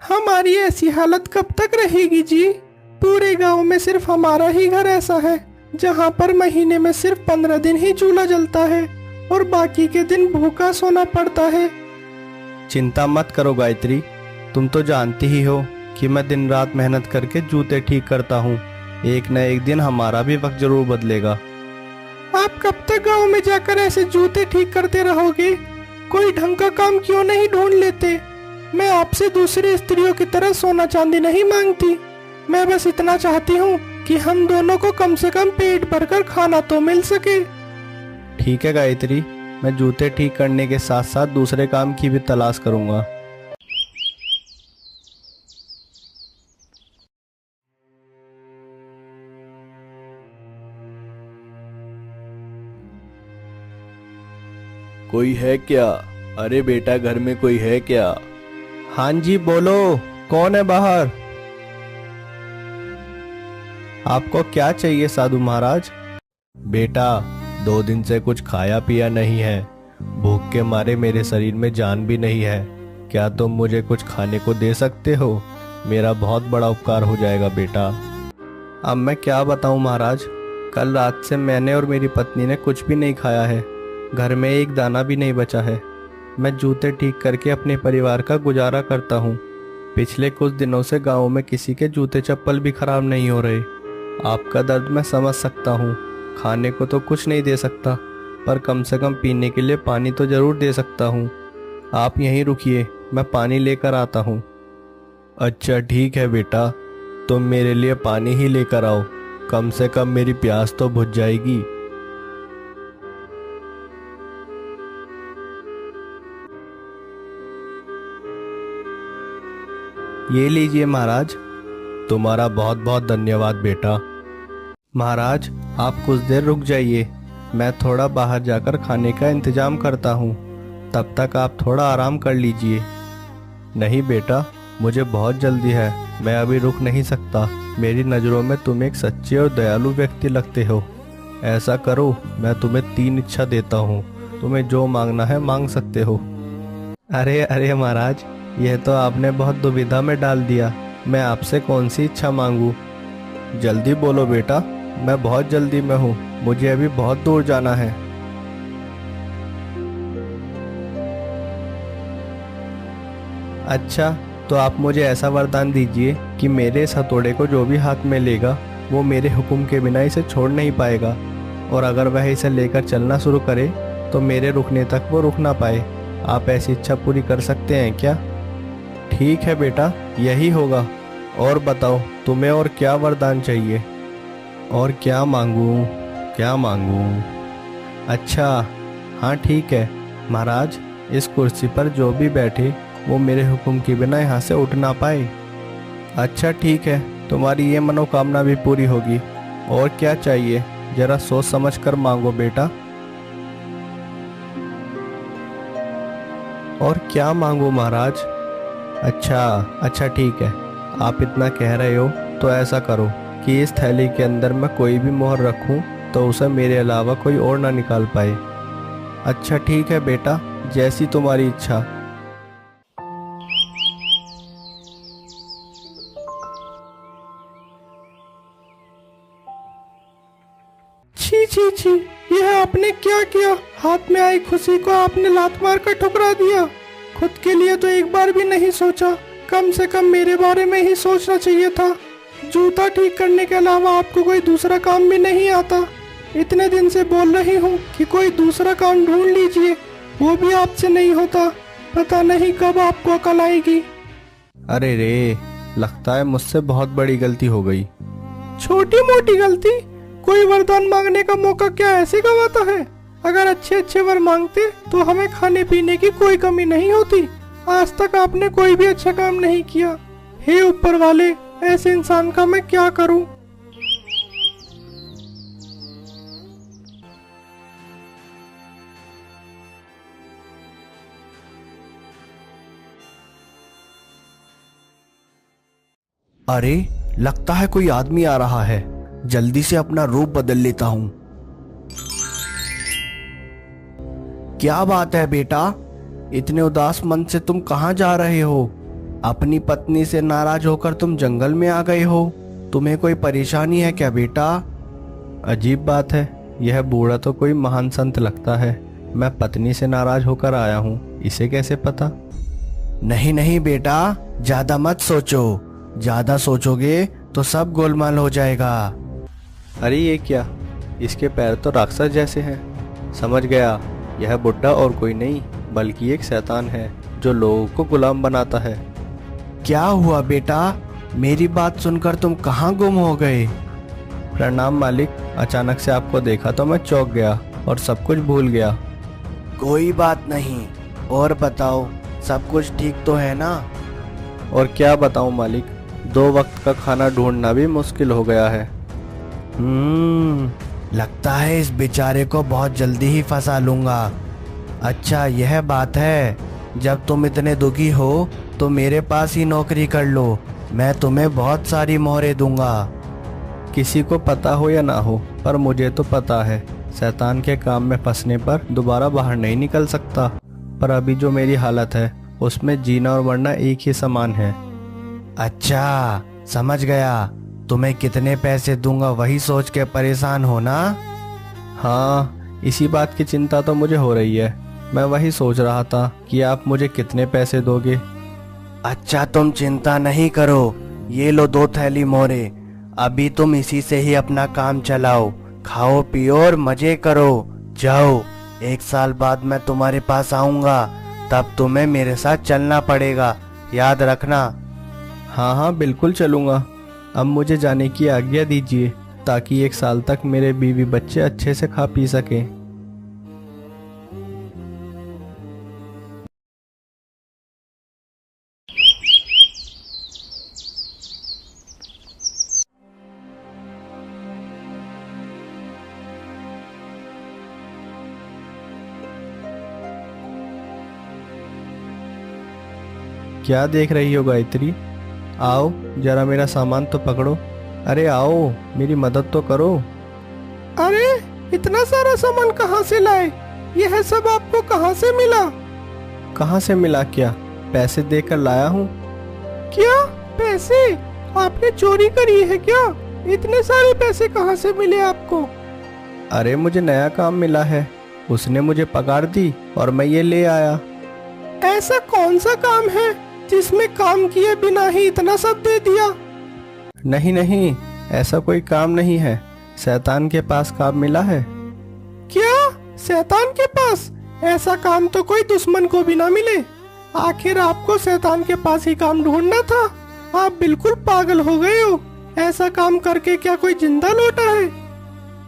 हमारी ऐसी हालत कब तक रहेगी जी? पूरे गांव में सिर्फ हमारा ही घर ऐसा है जहां पर महीने में सिर्फ 15 दिन ही चूल्हा जलता है और बाकी के दिन भूखा सोना पड़ता है। चिंता मत करो गायत्री, तुम तो जानती ही हो कि मैं दिन रात मेहनत करके जूते ठीक करता हूँ। एक न एक दिन हमारा भी वक्त जरूर बदलेगा। आप कब तक गांव में जाकर ऐसे जूते ठीक करते रहोगे? कोई ढंग का काम क्यों नहीं ढूंढ लेते? मैं आपसे दूसरी स्त्रियों की तरह सोना चांदी नहीं मांगती। मैं बस इतना चाहती हूँ कि हम दोनों को कम से कम पेट भरकर खाना तो मिल सके। ठीक है गायत्री, मैं जूते ठीक करने के साथ साथ दूसरे काम की भी तलाश करूंगा। कोई है क्या? अरे बेटा, घर में कोई है क्या? हाँ जी बोलो, कौन है बाहर? आपको क्या चाहिए साधु महाराज? बेटा, 2 दिन से कुछ खाया पिया नहीं है। भूख के मारे मेरे शरीर में जान भी नहीं है। क्या तुम मुझे कुछ खाने को दे सकते हो? मेरा बहुत बड़ा उपकार हो जाएगा बेटा। अब मैं क्या बताऊं महाराज, कल रात से मैंने और मेरी पत्नी ने कुछ भी नहीं खाया है। घर में एक दाना भी नहीं बचा है। मैं जूते ठीक करके अपने परिवार का गुजारा करता हूँ। पिछले कुछ दिनों से गांव में किसी के जूते चप्पल भी खराब नहीं हो रहे। आपका दर्द मैं समझ सकता हूँ। खाने को तो कुछ नहीं दे सकता, पर कम से कम पीने के लिए पानी तो जरूर दे सकता हूँ। आप यहीं रुकिए, मैं पानी लेकर आता हूँ। अच्छा ठीक है बेटा, तुम मेरे लिए पानी ही लेकर आओ। कम से कम मेरी प्यास तो बुझ जाएगी। ये लीजिए महाराज। तुम्हारा बहुत बहुत धन्यवाद बेटा। महाराज, आप कुछ देर रुक जाइए, मैं थोड़ा बाहर जाकर खाने का इंतजाम करता हूँ। तब तक आप थोड़ा आराम कर लीजिए। नहीं बेटा, मुझे बहुत जल्दी है, मैं अभी रुक नहीं सकता। मेरी नज़रों में तुम एक सच्चे और दयालु व्यक्ति लगते हो। ऐसा करो, मैं तुम्हें 3 इच्छा देता हूँ। तुम्हें जो मांगना है मांग सकते हो। अरे अरे महाराज, यह तो आपने बहुत दुविधा में डाल दिया। मैं आपसे कौन सी इच्छा मांगू? जल्दी बोलो बेटा, मैं बहुत जल्दी में हूँ। मुझे अभी बहुत दूर जाना है। अच्छा, तो आप मुझे ऐसा वरदान दीजिए कि मेरे इस हथौड़े को जो भी हाथ में लेगा वो मेरे हुक्म के बिना इसे छोड़ नहीं पाएगा, और अगर वह इसे लेकर चलना शुरू करे तो मेरे रुकने तक वो रुक ना पाए। आप ऐसी इच्छा पूरी कर सकते हैं क्या? ठीक है बेटा, यही होगा। और बताओ, तुम्हें और क्या वरदान चाहिए? और क्या मांगूं, क्या मांगूं? अच्छा, हाँ ठीक है महाराज, इस कुर्सी पर जो भी बैठे वो मेरे हुक्म के बिना यहाँ से उठ ना पाए। अच्छा ठीक है, तुम्हारी ये मनोकामना भी पूरी होगी। और क्या चाहिए, जरा सोच समझ कर मांगो बेटा। और क्या मांगू महाराज? अच्छा अच्छा ठीक है, आप इतना कह रहे हो तो ऐसा करो कि इस थैली के अंदर मैं कोई भी मोहर रखूं तो उसे मेरे अलावा कोई और ना निकाल पाए। अच्छा ठीक है बेटा, जैसी तुम्हारी इच्छा। छी छी छी, यह आपने क्या किया? हाथ में आई खुशी को आपने लात मार कर ठुकरा दिया। खुद के लिए तो एक बार भी नहीं सोचा। कम से कम मेरे बारे में ही सोचना चाहिए था। जूता ठीक करने के अलावा आपको कोई दूसरा काम भी नहीं आता। इतने दिन से बोल रही हूँ कि कोई दूसरा काम ढूंढ लीजिए, वो भी आपसे नहीं होता। पता नहीं कब आपको अकल आएगी। अरे रे, लगता है मुझसे बहुत बड़ी गलती हो गई। छोटी मोटी गलती? कोई वरदान मांगने का मौका क्या ऐसे गवाता है? अगर अच्छे अच्छे वर मांगते तो हमें खाने पीने की कोई कमी नहीं होती। आज तक आपने कोई भी अच्छा काम नहीं किया। हे ऊपर वाले, ऐसे इंसान का मैं क्या करूं? अरे, लगता है कोई आदमी आ रहा है। जल्दी से अपना रूप बदल लेता हूं। क्या बात है बेटा, इतने उदास मन से तुम कहां जा रहे हो? अपनी पत्नी से नाराज होकर तुम जंगल में आ गए हो। तुम्हें कोई परेशानी है क्या बेटा? अजीब बात है, यह बूढ़ा तो कोई महान संत लगता है। मैं पत्नी से नाराज होकर आया हूँ, इसे कैसे पता? नहीं नहीं बेटा, ज्यादा मत सोचो। ज्यादा सोचोगे तो सब गोलमाल हो जाएगा। अरे ये क्या, इसके पैर तो राक्षस जैसे हैं। समझ गया, यह बुड्ढा और कोई नहीं बल्कि एक शैतान है जो लोगों को गुलाम बनाता है। क्या हुआ बेटा, मेरी बात सुनकर तुम कहाँ गुम हो गए? प्रणाम मालिक, अचानक से आपको देखा तो मैं चौंक गया और सब कुछ भूल गया। कोई बात नहीं, और बताओ, सब कुछ ठीक तो है ना? और क्या बताऊं मालिक, 2 वक्त का खाना ढूंढना भी मुश्किल हो गया है। लगता है इस बेचारे को बहुत जल्दी ही फंसा लूंगा। अच्छा यह बात है, जब तुम इतने दुखी हो तो मेरे पास ही नौकरी कर लो। मैं तुम्हें बहुत सारी मोहरें दूंगा। किसी को पता हो या ना हो, पर मुझे तो पता है, शैतान के काम में फंसने पर दोबारा बाहर नहीं निकल सकता। पर अभी जो मेरी हालत है उसमें जीना और मरना एक ही समान है। अच्छा समझ गया, तुम्हें कितने पैसे दूंगा वही सोच के परेशान हो ना? हाँ, इसी बात की चिंता तो मुझे हो रही है। मैं वही सोच रहा था कि आप मुझे कितने पैसे दोगे। अच्छा तुम चिंता नहीं करो, ये लो 2 थैली मोहरे। अभी तुम इसी से ही अपना काम चलाओ, खाओ पियो और मजे करो। जाओ, 1 साल बाद मैं तुम्हारे पास आऊंगा, तब तुम्हें मेरे साथ चलना पड़ेगा, याद रखना। हाँ हाँ बिल्कुल चलूंगा। अब मुझे जाने की आज्ञा दीजिए ताकि 1 साल तक मेरे बीवी बच्चे अच्छे से खा पी सकें। क्या देख रही हो गायत्री? आओ जरा मेरा सामान तो पकड़ो। अरे आओ, मेरी मदद तो करो। अरे इतना सारा सामान कहाँ से लाए? यह सब आपको कहाँ से मिला? कहाँ से मिला क्या, पैसे देकर लाया हूँ। क्या पैसे? आपने चोरी करी है क्या? इतने सारे पैसे कहाँ से मिले आपको? अरे मुझे नया काम मिला है, उसने मुझे पगार दी और मैं ये ले आया। ऐसा कौन सा काम है जिसमें काम किए बिना ही इतना सब दे दिया? नहीं नहीं, ऐसा कोई काम नहीं है, शैतान के पास काम मिला है। क्या शैतान के पास? ऐसा काम तो कोई दुश्मन को भी ना मिले। आखिर आपको शैतान के पास ही काम ढूंढना था? आप बिल्कुल पागल हो गए हो। ऐसा काम करके क्या कोई जिंदा लौटा है?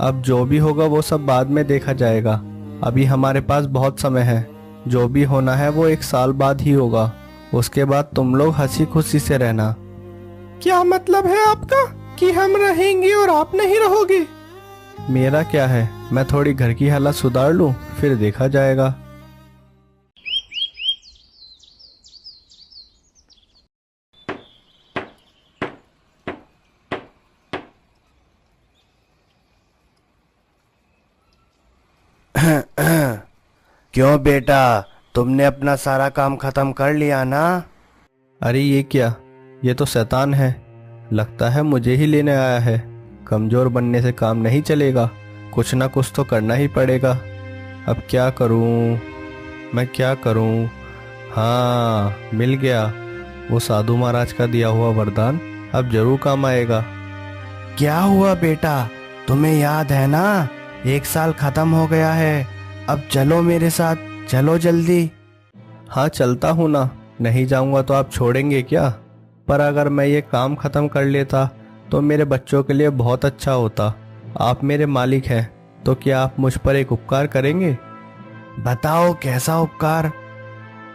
अब जो भी होगा वो सब बाद में देखा जाएगा, अभी हमारे पास बहुत समय है। जो भी होना है वो 1 साल बाद ही होगा, उसके बाद तुम लोग हंसी खुशी से रहना। क्या मतलब है आपका कि हम रहेंगे और आप नहीं रहोगे? मेरा क्या है, मैं थोड़ी घर की हालत सुधार लूं, फिर देखा जाएगा। क्यों बेटा, तुमने अपना सारा काम खत्म कर लिया ना? अरे ये क्या, ये तो शैतान है, लगता है मुझे ही लेने आया है। कमजोर बनने से काम नहीं चलेगा, कुछ ना कुछ तो करना ही पड़ेगा। अब क्या करूं, मैं क्या करूं? हाँ मिल गया, वो साधु महाराज का दिया हुआ वरदान अब जरूर काम आएगा। क्या हुआ बेटा, तुम्हें याद है ना, 1 साल खत्म हो गया है। अब चलो मेरे साथ, चलो जल्दी। हाँ चलता हूँ ना, नहीं जाऊंगा तो आप छोड़ेंगे क्या? पर अगर मैं ये काम खत्म कर लेता तो मेरे बच्चों के लिए बहुत अच्छा होता। आप मेरे मालिक हैं, तो क्या आप मुझ पर एक उपकार करेंगे? बताओ कैसा उपकार?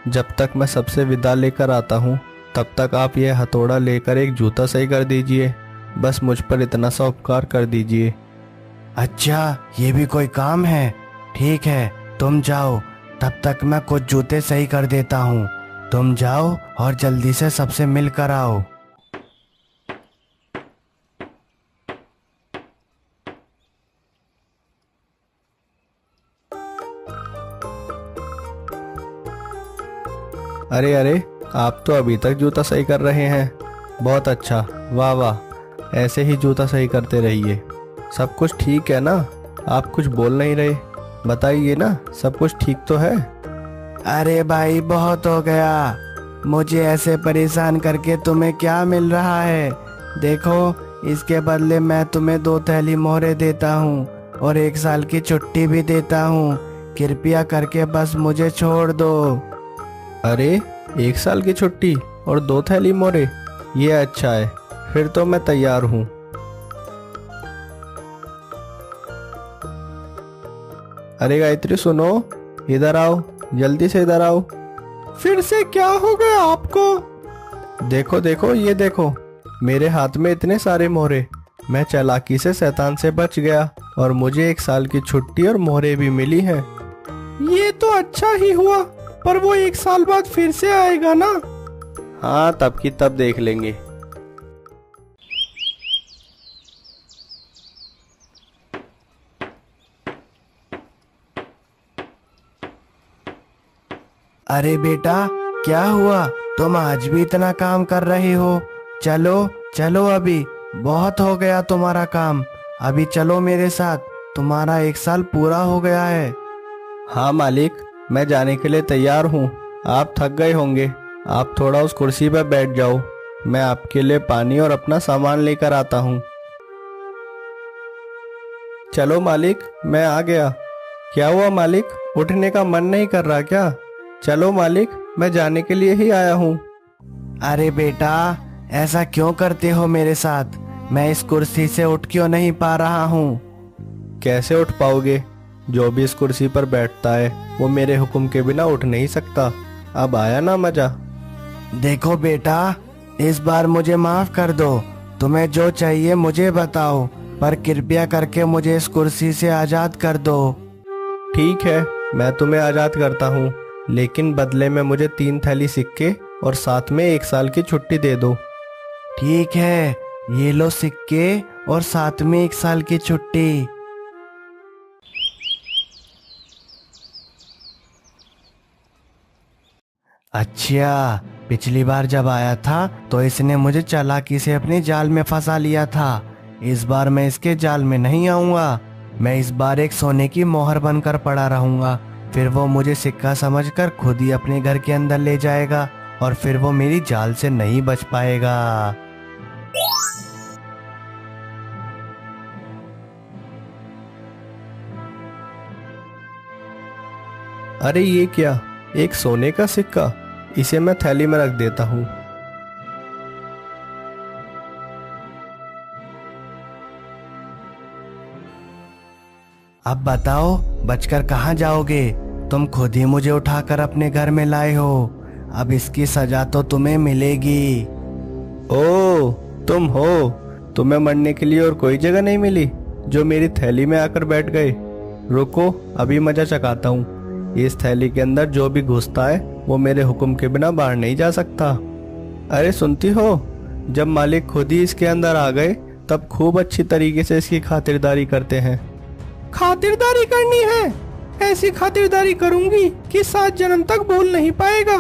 जब तक मैं सबसे विदा लेकर आता हूँ तब तक आप यह हथौड़ा लेकर एक जूता सही कर दीजिए। बस मुझ पर इतना सा उपकार कर दीजिए। अच्छा ये भी कोई काम है? ठीक है तुम जाओ, तब तक मैं कुछ जूते सही कर देता हूँ। तुम जाओ और जल्दी से सबसे मिल कर आओ। अरे अरे, आप तो अभी तक जूता सही कर रहे हैं। बहुत अच्छा, वाह वाह, ऐसे ही जूता सही करते रहिए। सब कुछ ठीक है ना? आप कुछ बोल नहीं रहे, बताइए ना, सब कुछ ठीक तो है? अरे भाई बहुत हो गया, मुझे ऐसे परेशान करके तुम्हें क्या मिल रहा है? देखो, इसके बदले मैं तुम्हें 2 थैली मोहरे देता हूँ और 1 साल की छुट्टी भी देता हूँ। कृपया करके बस मुझे छोड़ दो। अरे, 1 साल की छुट्टी और 2 थैली मोरे, ये अच्छा है, फिर तो मैं तैयार हूँ। अरे गायत्री सुनो, इधर आओ, जल्दी से इधर आओ। फिर से क्या हो गया आपको? देखो देखो, ये देखो, मेरे हाथ में इतने सारे मोहरे। मैं चालाकी से शैतान से बच गया और मुझे 1 साल की छुट्टी और मोहरे भी मिली हैं। ये तो अच्छा ही हुआ, पर वो 1 साल बाद फिर से आएगा ना? हाँ, तब की तब देख लेंगे। अरे बेटा, क्या हुआ? तुम आज भी इतना काम कर रहे हो? चलो चलो, अभी बहुत हो गया तुम्हारा काम। अभी चलो मेरे साथ, तुम्हारा 1 साल पूरा हो गया है। हाँ मालिक, मैं जाने के लिए तैयार हूँ। आप थक गए होंगे, आप थोड़ा उस कुर्सी पर बैठ जाओ, मैं आपके लिए पानी और अपना सामान लेकर आता हूँ। चलो मालिक, मैं आ गया। क्या हुआ मालिक, उठने का मन नहीं कर रहा क्या? चलो मालिक, मैं जाने के लिए ही आया हूँ। अरे बेटा, ऐसा क्यों करते हो मेरे साथ? मैं इस कुर्सी से उठ क्यों नहीं पा रहा हूँ? कैसे उठ पाओगे? जो भी इस कुर्सी पर बैठता है वो मेरे हुक्म के बिना उठ नहीं सकता। अब आया ना मजा? देखो बेटा, इस बार मुझे माफ कर दो। तुम्हें जो चाहिए मुझे बताओ, पर कृपया करके मुझे इस कुर्सी से आजाद कर दो। ठीक है, मैं तुम्हें आजाद करता हूँ, लेकिन बदले में मुझे 3 थैली सिक्के और साथ में 1 साल की छुट्टी दे दो। ठीक है, ये लो सिक्के और साथ में 1 साल की छुट्टी। अच्छा, पिछली बार जब आया था तो इसने मुझे चालाकी से अपने जाल में फंसा लिया था। इस बार मैं इसके जाल में नहीं आऊंगा। मैं इस बार एक सोने की मोहर बनकर पड़ा रहूंगा। फिर वो मुझे सिक्का समझकर खुद ही अपने घर के अंदर ले जाएगा और फिर वो मेरी जाल से नहीं बच पाएगा। अरे ये क्या, एक सोने का सिक्का? इसे मैं थैली में रख देता हूँ। अब बताओ, बचकर कहाँ जाओगे? तुम खुद ही मुझे उठाकर अपने घर में लाए हो। अब इसकी सजा तो तुम्हें मिलेगी। ओ, तुम हो? तुम्हें मरने के लिए और कोई जगह नहीं मिली जो मेरी थैली में आकर बैठ गए? रुको, अभी मजा चखाता हूँ। इस थैली के अंदर जो भी घुसता है वो मेरे हुक्म के बिना बाहर नहीं जा सकता। अरे सुनती हो, जब मालिक खुद ही इसके अंदर आ गए तब खूब अच्छी तरीके से इसकी खातिरदारी करते हैं। खातिरदारी करनी है? ऐसी खातिरदारी करूंगी कि 7 जन्म तक भूल नहीं पाएगा।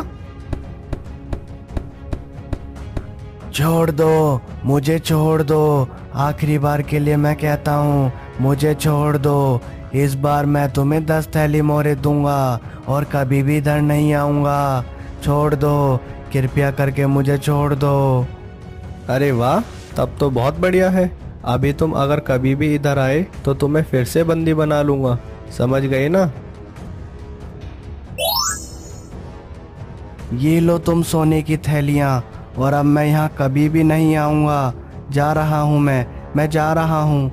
छोड़ दो, मुझे छोड़ दो। आखिरी बार के लिए मैं कहता हूँ, मुझे छोड़ दो। इस बार मैं तुम्हें 10 थैली मोहरे दूंगा और कभी भी इधर नहीं आऊंगा। छोड़ दो, कृपया करके मुझे छोड़ दो। अरे वाह, तब तो बहुत बढ़िया है। अभी तुम अगर कभी भी इधर आए तो तुम्हें फिर से बंदी बना लूंगा, समझ गए ना? ये लो तुम सोने की थैलियाँ, और अब मैं यहाँ कभी भी नहीं आऊँगा। जा रहा हूँ मैं जा रहा हूँ।